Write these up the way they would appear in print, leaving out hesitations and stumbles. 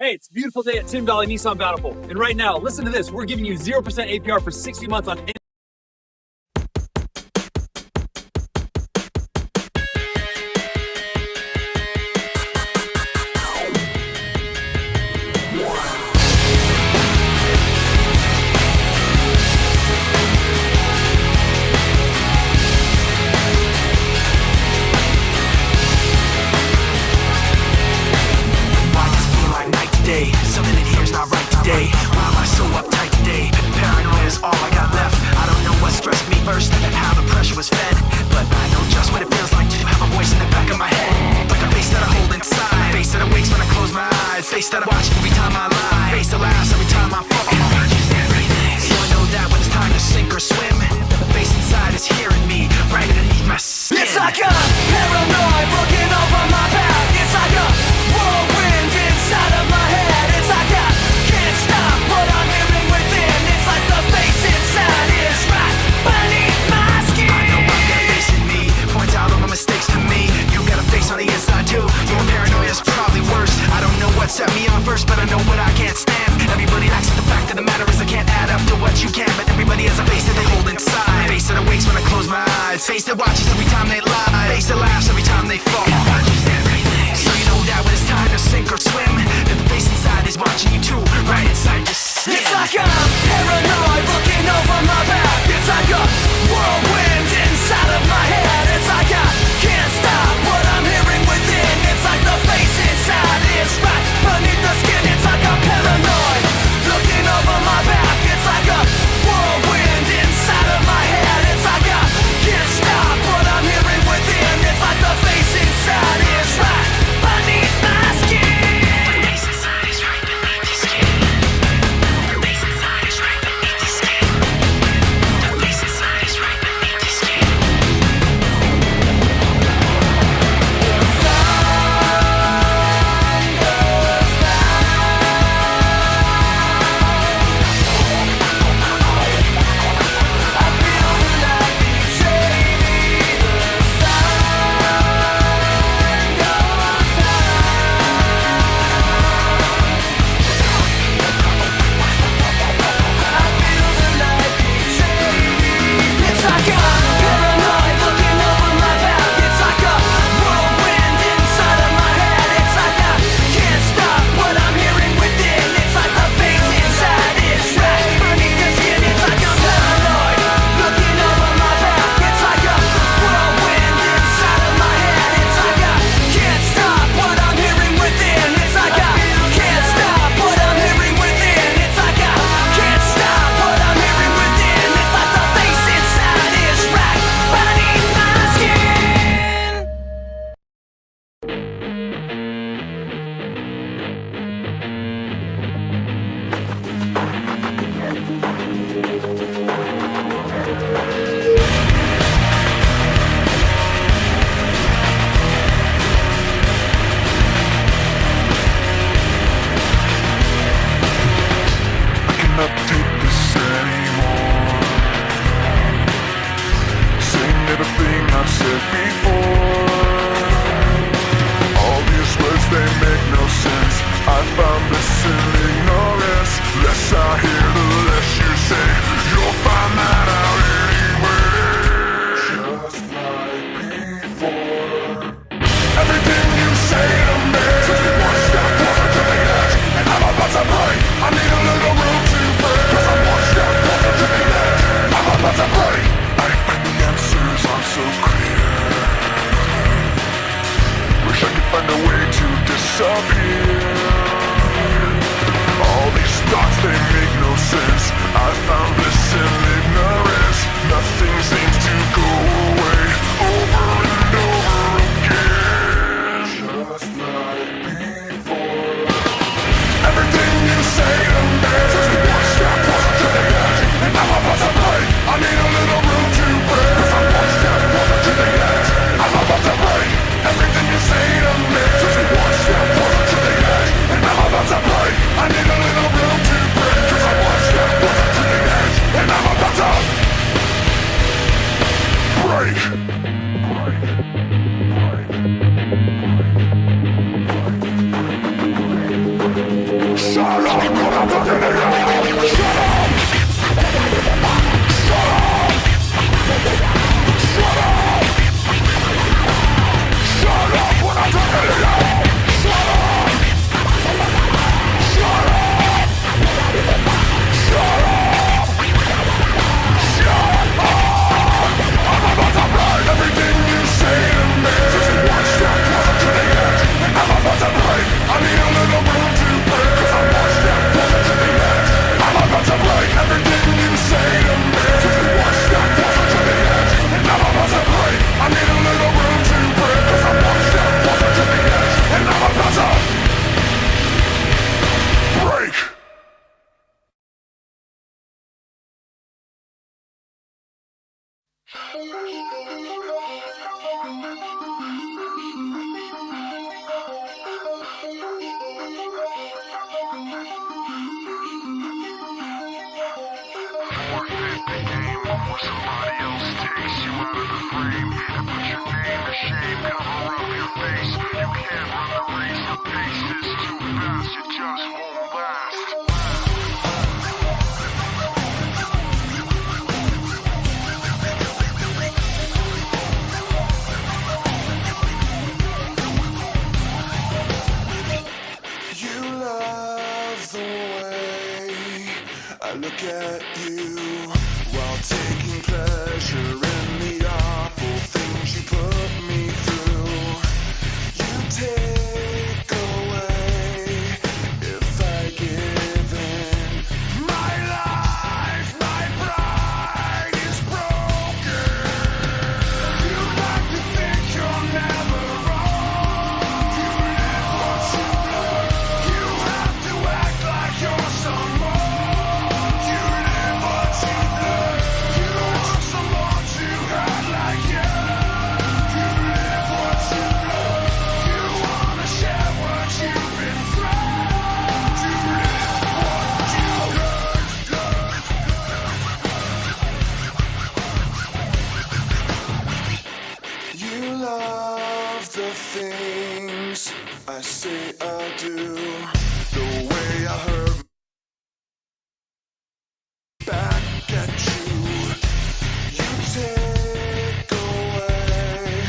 Hey, it's a beautiful day at Tim Valley Nissan Bountiful. And right now, listen to this. We're giving you 0% APR for 60 months on Something in here's not right today. Why am I so uptight today? Paranoia is all I got left. I don't know what stressed me first, how the pressure was fed, but I know just what it feels like to have a voice in the back of my head, like a face that I hold inside, face that awakes when I close my eyes, face that I watch every time I lie, face that laughs every time I fall. So I know that when it's time to sink or swim, the face inside is hearing me right underneath my skin. It's like a paranoid looking over my back. It's like a whirlwind inside of my head. It's like I can't stop what I'm hearing within. It's like the face inside is right beneath my skin. I know I've got a face in me, points out all my mistakes to me. You got a face on the inside too. Your paranoia is probably worse. I don't know what set me on first, but I know what I can't stand. Everybody acts like the fact of the matter is I can't add up to what you can, but everybody has a face that they hold inside. Face that awakes when I close my eyes. Face that watches every time they lie. Face that laughs every time they fall. So you know that when it's time to sink or swim, that the face inside is watching you too, right inside your skin. It's like I'm paranoid looking over my back. It's like a whirlwind inside of my head. It's like I can't stop what I'm hearing within. It's like the face inside is right beneath the skin. It's like I'm paranoid looking over my back. It's like a whirlwind inside of my head. It's like I can't stop what I'm hearing within. It's like the face inside is right beneath my skin. The face inside is right beneath the skin. The face inside is right beneath the skin. The face inside is right beneath the skin. It's like I'm paranoid looking over my back. It's like a whirlwind inside of my head. It's like I can't stop what I'm hearing within. It's like the face inside is right beneath the skin. It's like I'm paranoid looking over my back. It's like a whirlwind inside of my head. It's like I can't stop what I'm hearing within. It's like I can't stop what I'm hearing within. It's like I can't stop what I'm hearing within. It's like the face inside is right beneath my skin. Cannot take this anymore. Saying everything I've said before. All these words, they make no sense. I found this in ignorance. Less I hear, the less you say. You'll find that out anyway. Just like before. Everything you say to me takes me one step closer to the edge, and I'm about to break. I need a little room to breathe, 'cause I'm one step closer to the edge. I'm about to break. I find the answers are so clear. Wish I could find a way to disappear. All these thoughts, they make no sense. I found bliss in ignorance. Nothing seems to go away. Over and over again. Just like before. Everything you say to me takes me one step closer to the edge, and I'm about to break. I need a little room to breathe, 'cause I'm one step closer to the edge. I'm about to break. Everything you say to me takes me one step closer to the edge, and I'm about to break. I need a little room to breathe, 'cause I'm one step closer to the edge, and I'm about to break. Or somebody else takes you out of the frame and put your name to shame, cover up your face. You can't run the race, the pace is too fast, you just won't last. You love the way I look at you while taking pleasure in the awful things you put me through. You take away if I give in. My life, my pride is broken. You like to think you're never wrong. You live what you learn. You have to act like you're someone. You live what you learn. You want someone to act like you. You live what you learn. You wanna share what you've been through. You live what you learn. You love the things I say I do. The way I hurt back at you. You take away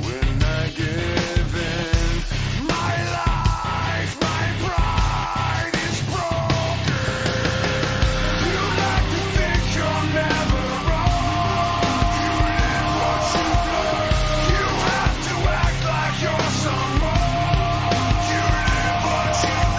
when I give in. My life, my pride is broken. You like to think you're never wrong. You live what you learn. You have to act like you're someone. You live what you learn.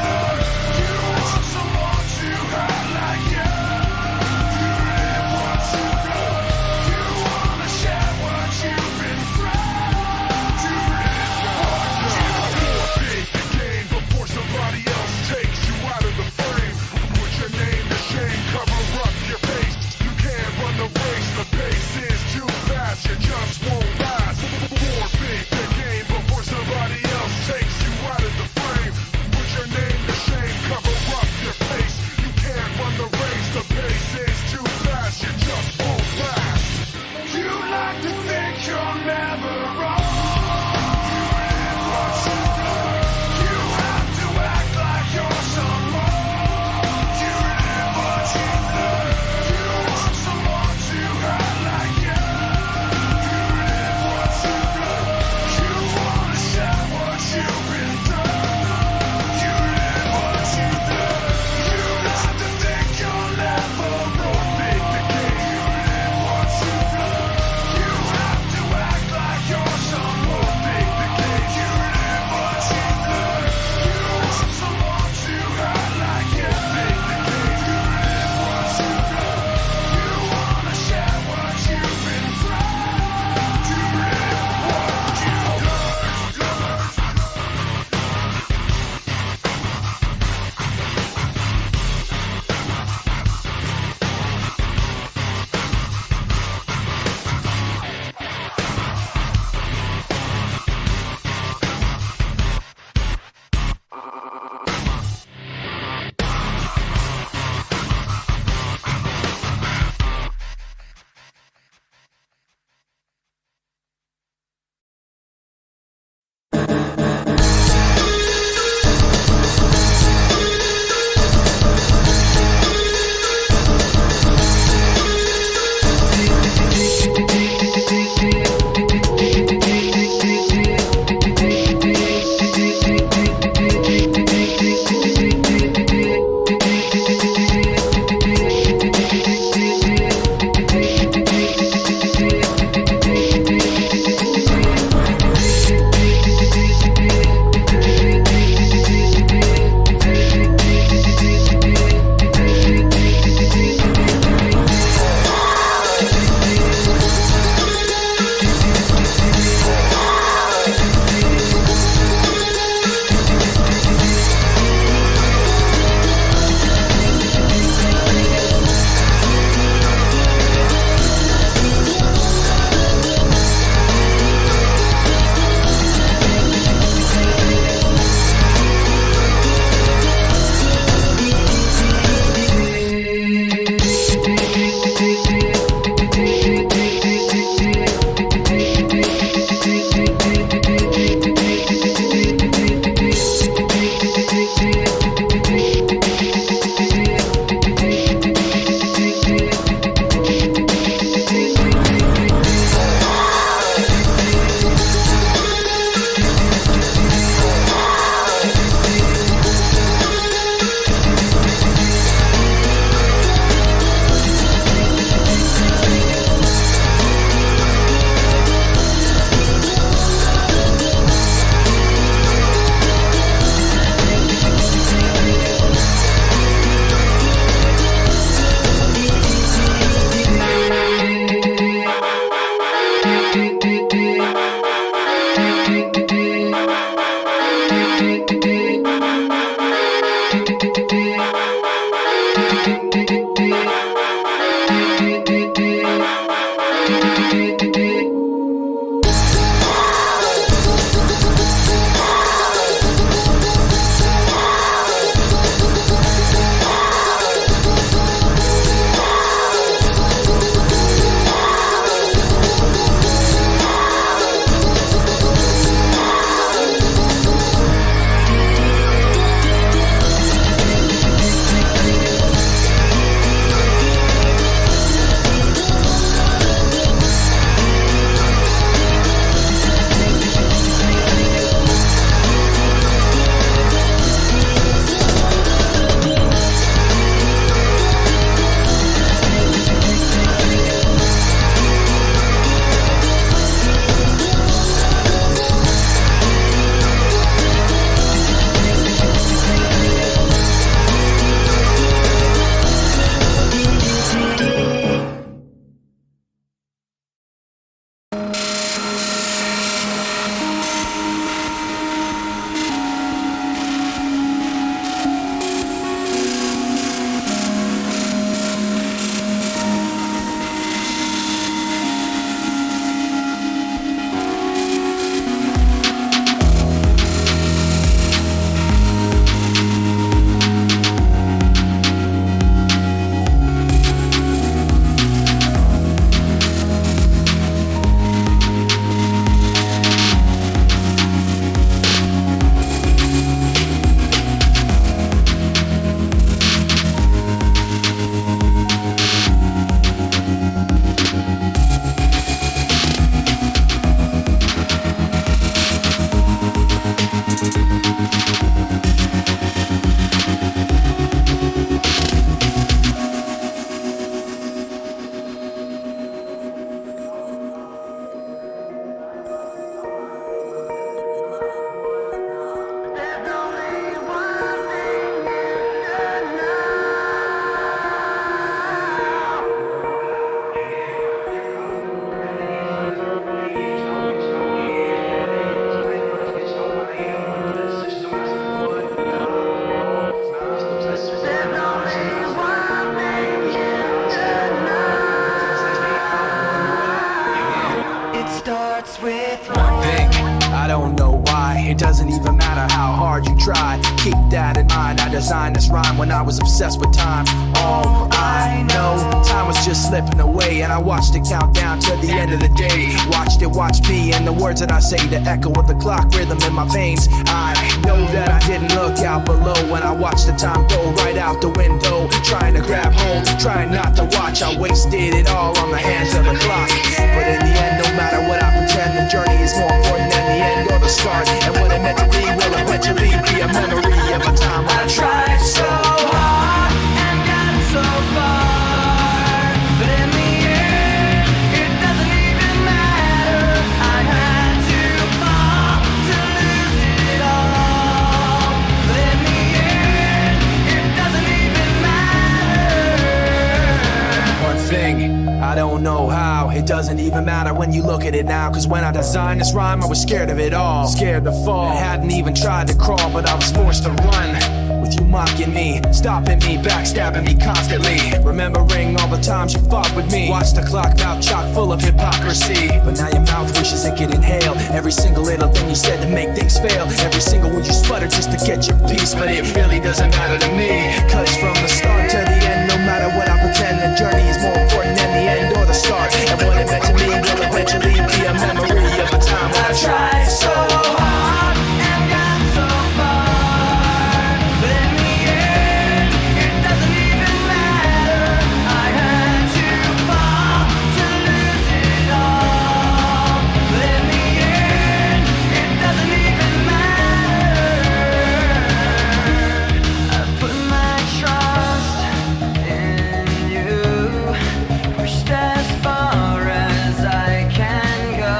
doesn't even matter how hard you try. Keep that in mind, I designed this rhyme when I was obsessed with time. All I know, time was just slipping away, and I watched it count down to the end of the day. Watched it watch me, and the words that I say, the echo of the clock rhythm in my veins. I know that I didn't look out below when I watched the time go right out the window. Trying to grab hold, trying not to watch. I wasted it all on the hands of the clock. But in the end, no matter what I pretend, the journey is more important than the end or the start. And what it meant to be will eventually be a memory of a time when I tried so hard and got so far. But in the end, it doesn't even matter. I had to fall to lose it all. But in the end, it doesn't even matter. One thing, I don't know how. It doesn't even matter when you look at it now. Cause when I designed this rhyme, I was scared of it all. Scared to fall. I hadn't even tried to crawl, but I was forced to run. With you mocking me, stopping me, backstabbing me constantly. Remembering all the times you fought with me. Watch the clock now chock full of hypocrisy. But now your mouth wishes it could inhale every single little thing you said to make things fail. Every single word you sputter just to get your piece. But it really doesn't matter to me. Cause from the start to the end, no matter what I pretend, the journey is more important than the end or the start. And what it meant to me will eventually be a memory of a time when I tried so hard and got so far. But in the end, it doesn't even matter. I had to fall to lose it all. But in the end, it doesn't even matter. I've put my trust in you, pushed as far as I can go.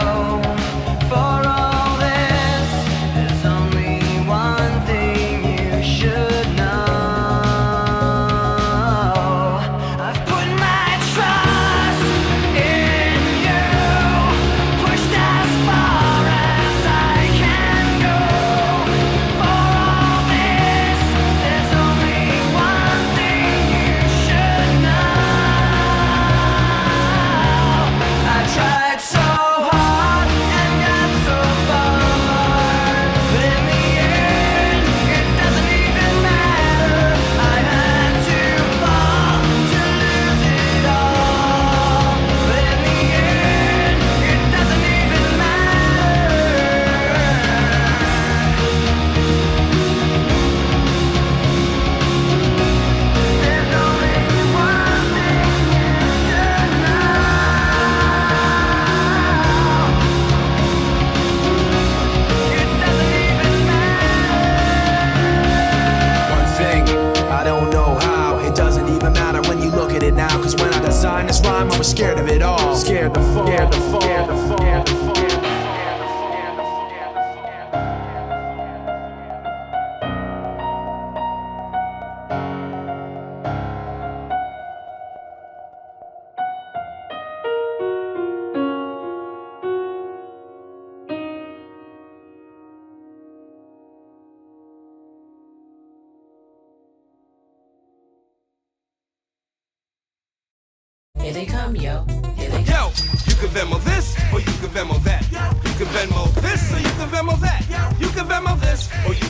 For all this, there's only one thing you should know. I've put my trust in you, pushed as far as I can go. For all this, there's only one thing you should know. I tried so hard and got so far, but in the end, it doesn't even matter. I had to fall to lose it all, but in the end, it doesn't even matter. There's only one thing you should know. It doesn't even matter. One thing, I don't know how. It doesn't even matter when you look at it now. Cause when I designed this rhyme, I was scared of it all. Scared to fall. Scared to fall. Scared to fall. Scared to fall. Here they come, yo. Here they come. Yo, you can Venmo this or you can Venmo that. You can Venmo this or you can Venmo that. You can Venmo this or you.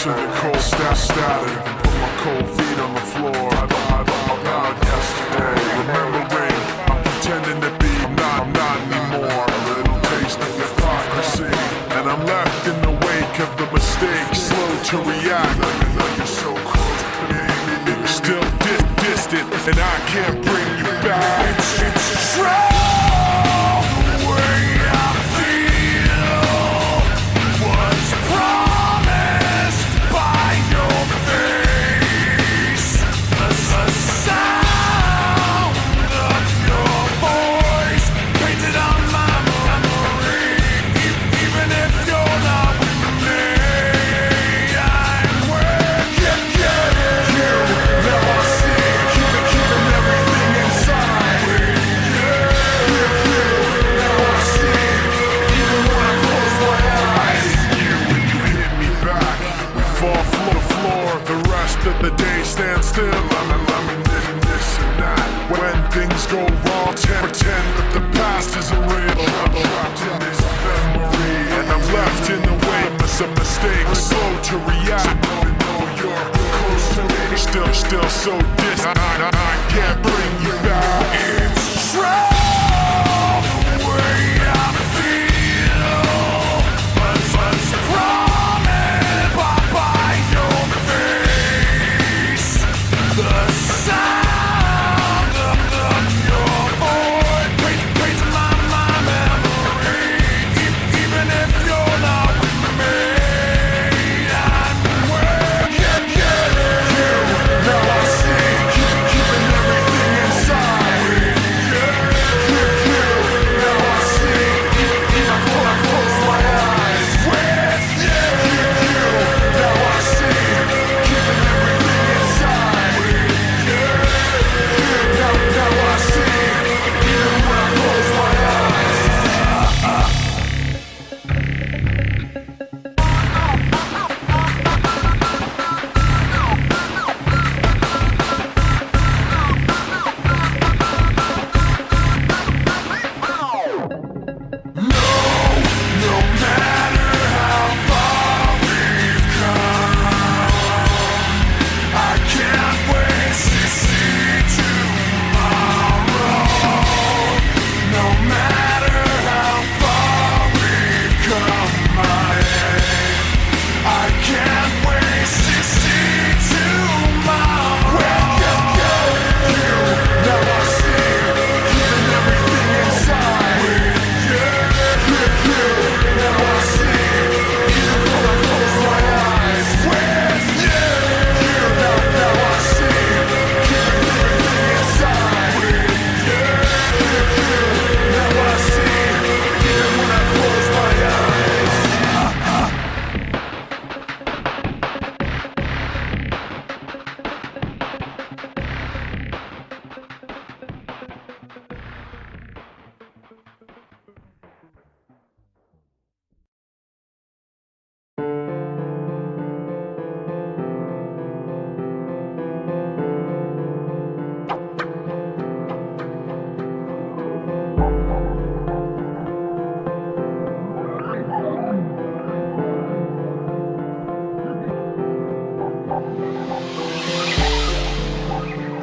To the cold static, put my cold feet on the floor. I died yesterday. Remembering, I'm pretending to be. I'm not anymore. A little taste of hypocrisy, and I'm left in the wake of the mistakes, slow to react. You're so close to me, still distant, and I can't bring you back. It's true. The way I feel was promised by your face. the day stands still. I'm in this and that. When things go wrong, pretend that the past isn't real. I'm trapped in this memory, and I'm left in the wake of some mistakes. Slow to react, even though you're close to me. Still so distant, I can't bring you back. It's true.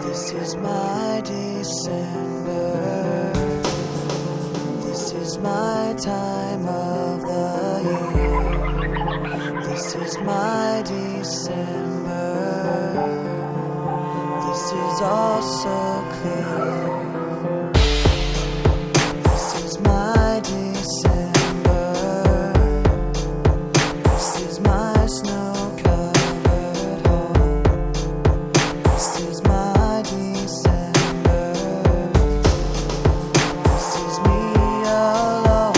This is my December. This is my time of the year. This is my December. This is all so clear. This is my December. This is my snow-covered home. This is my December. This is me alone.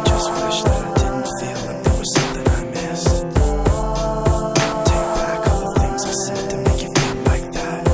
Just wish that I didn't feel like there was something I missed. Take back all the things I said to make you feel like that.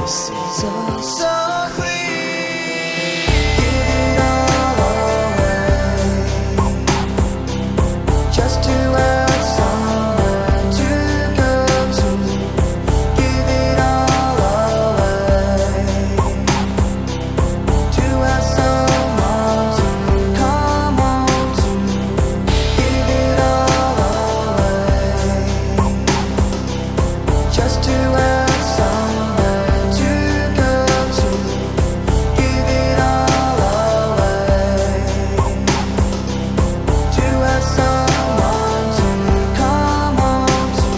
this is So free. Give it all away, just to have somewhere to go to. Give it all away, to have someone to come home to. Give it all away, just to have somewhere to go to. Give it all away, to have someone to come home to.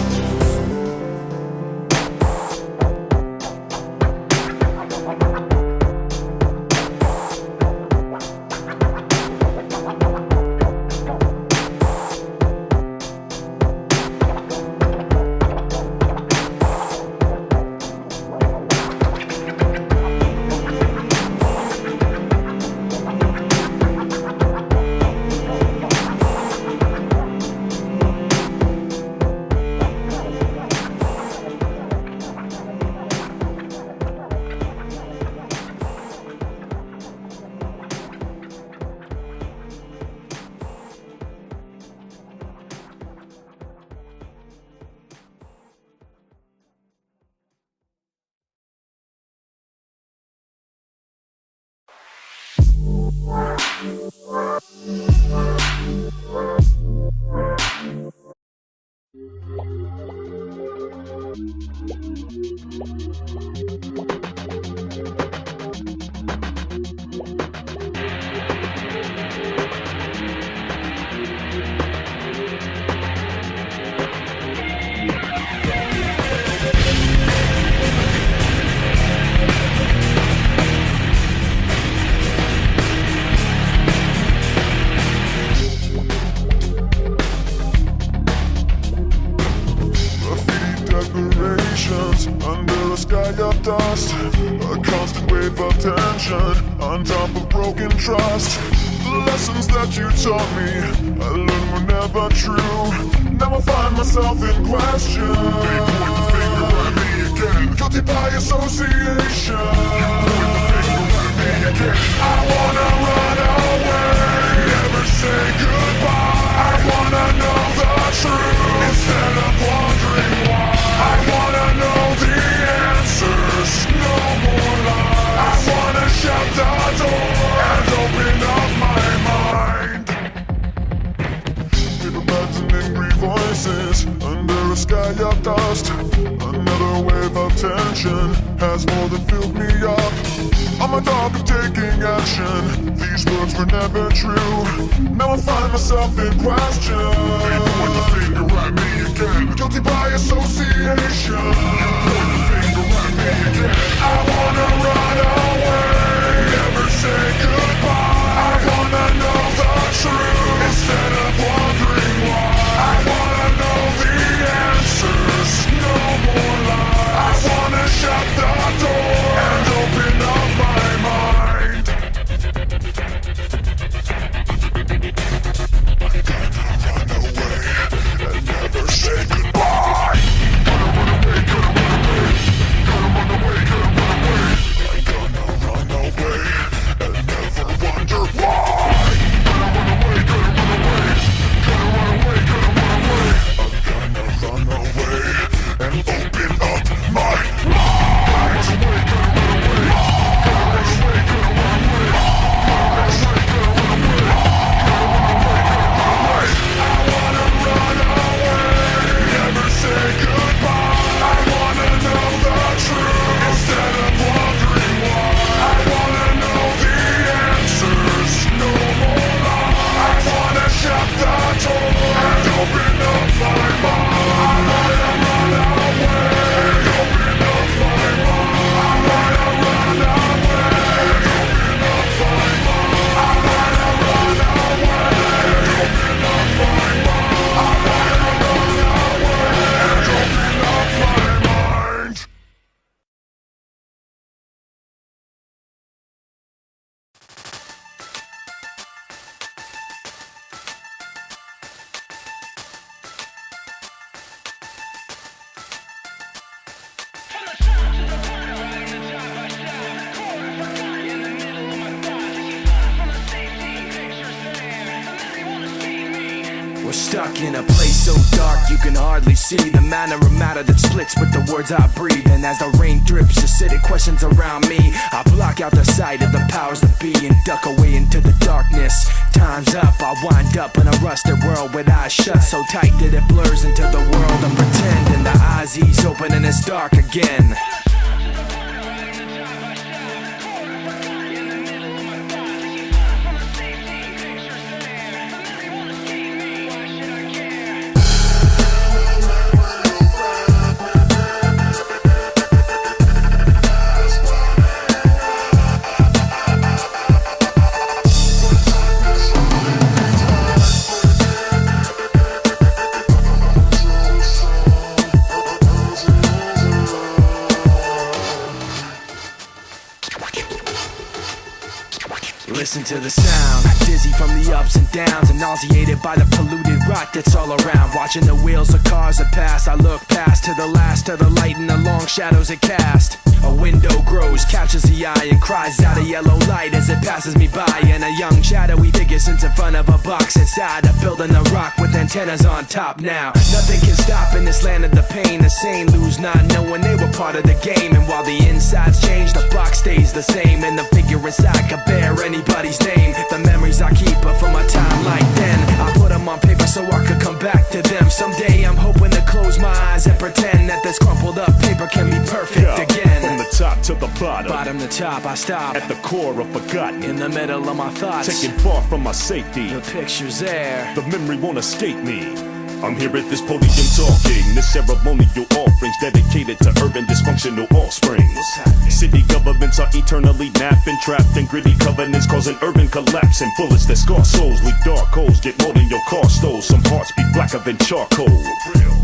Decorations under a sky of dust, a constant wave of tension on top of broken trust. The lessons that you taught me, I learned were never true. Now I find myself in question. They point the finger at me again, guilty by association. Point the finger at me again. I wanna run away, never say goodbye. I wanna know the truth instead of wondering why. I wanna know the answers, no more lies. I wanna shut the door and open up my mind. Paper bags and angry voices under a sky of dust. Another wave of tension has more than filled me up. I'm a dog of taking action. These words were never true. Now I find myself in question. They point the finger at me again, guilty by association. Point the finger at me again. I wanna run away, never say goodbye. I wanna know the truth instead of wondering why. I wanna know the answers, no more lies. I wanna shut the door and open up my mind. I'm gonna run away and never say goodbye. Gonna run away, stuck in a place so dark you can hardly see the manner of matter that splits with the words I breathe. And as the rain drips, acidic questions around me, I block out the sight of the powers that be and duck away into the darkness. Time's up, I wind up in a rusted world with eyes shut so tight that it blurs into the world of pretend. And the eyes ease open and it's dark again. Listen to the sound, dizzy from the ups and downs and nauseated by the polluted rot that's all around. Watching the wheels of cars that pass, I look past to the last of the light and the long shadows it cast. A window grows, captures the eye and cries out a yellow light as it passes me by. And a young shadowy figure sits in front of a box inside a building of rock with antennas on top now. Nothing can stop in this land of the pain. The sane lose not knowing they were part of the game. And while the insides change, the box stays the same. And the figure inside could bear anybody's name. The memories I keep are from a time like then. I put them on paper so I could come back to them. Someday I'm hoping to close my eyes and pretend that this crumpled up paper can be perfect again. From the top to the bottom, Bottom to top, I stop at the core of forgotten, in the middle of my thoughts. taken far from my safety. The picture's there. The memory won't escape me. I'm here at this podium talking. This ceremonial offerings dedicated to urban dysfunctional offspring. City governments are eternally napping, trapped in gritty covenants, causing urban collapse. And bullets that scar souls leave dark holes, get more than your car stole. Some hearts be blacker than charcoal.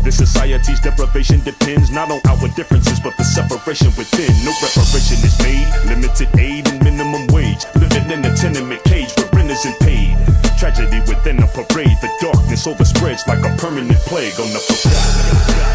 This society's deprivation depends not on outward differences, but the separation within. No reparation is made, limited aid and minimum wage. Living in a tenement cage where rent isn't paid. Tragedy within a parade, the darkness overspreads like a permanent plague on the forgotten.